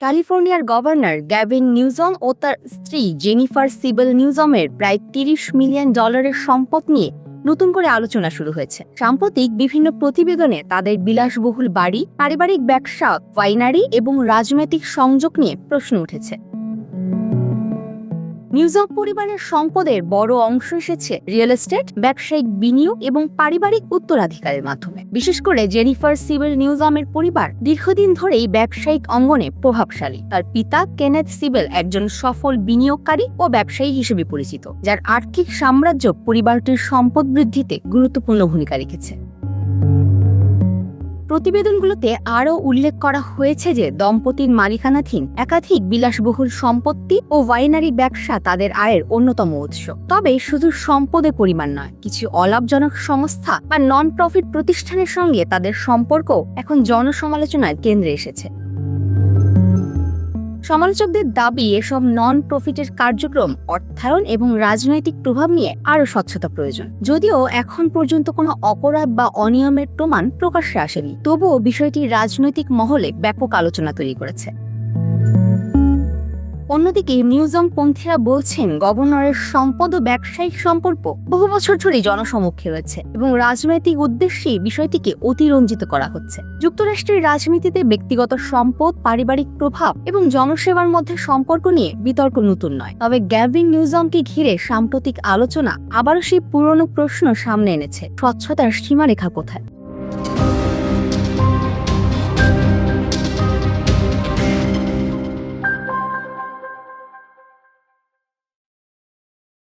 ক্যালিফোর্নিয়ার governor Gavin Newsom ও তার স্ত্রী জেনিফার সিবেল নিউজমের প্রায় $30 মিলিয়ন সম্পদ নিয়ে নতুন করে আলোচনা শুরু হয়েছে। সাম্প্রতিক বিভিন্ন প্রতিবেদনে তাদের বিলাসবহুল বাড়ি, পারিবারিক ব্যবসা, ওয়াইনারি এবং রাজনৈতিক সংযোগ নিয়ে প্রশ্ন উঠেছে। নিউজম পরিবারের সম্পদের বড় অংশ এসেছে রিয়েল এস্টেট, ব্যবসায়িক বিনিয়োগ এবং পারিবারিক উত্তরাধিকারের মাধ্যমে। বিশেষ করে জেনিফার সিবেল নিউজমের পরিবার দীর্ঘদিন ধরেই ব্যবসায়িক অঙ্গনে প্রভাবশালী। তার পিতা কেনেথ সিবেল একজন সফল বিনিয়োগকারী ও ব্যবসায়ী হিসেবে পরিচিত, যার আর্থিক সাম্রাজ্য পরিবারটির সম্পদ বৃদ্ধিতে গুরুত্বপূর্ণ ভূমিকা রেখেছে। প্রতিবেদনগুলোতে আরও উল্লেখ করা হয়েছে যে দম্পতির মালিকানাধীন একাধিক বিলাসবহুল সম্পত্তি ও ওয়াইনারি ব্যবসা তাদের আয়ের অন্যতম উৎস। তবে শুধু সম্পদের পরিমাণ নয়, কিছু অলাভজনক সংস্থা বা নন প্রফিট প্রতিষ্ঠানের সঙ্গে তাদের সম্পর্ক এখন জনসমালোচনার কেন্দ্রে এসেছে। সমালোচকদের দাবি, এসব নন প্রফিটের কার্যক্রম, অর্থায়ন এবং রাজনৈতিক প্রভাব নিয়ে আরও স্বচ্ছতা প্রয়োজন। যদিও এখন পর্যন্ত কোনো অপরাধ বা অনিয়মের প্রমাণ প্রকাশ্যে আসেনি, তবুও বিষয়টি রাজনৈতিক মহলে ব্যাপক আলোচনা তৈরি করেছে। অন্যদিকে নিউজমপন্থীরা বলছেন, গভর্নরের সম্পদ ও ব্যবসায়িক সম্পর্ক বহু বছর ধরেই জনসমক্ষে রয়েছে এবং রাজনৈতিক উদ্দেশ্যে বিষয়টিকে অতিরঞ্জিত করা হচ্ছে। যুক্তরাষ্ট্রের রাজনীতিতে ব্যক্তিগত সম্পদ, পারিবারিক প্রভাব এবং জনসেবার মধ্যে সম্পর্ক নিয়ে বিতর্ক নতুন নয়। তবে গ্যাভিন নিউজমকে ঘিরে সাম্প্রতিক আলোচনা আবারও সেই পুরনো প্রশ্ন সামনে এনেছে: স্বচ্ছতার সীমারেখা কোথায়?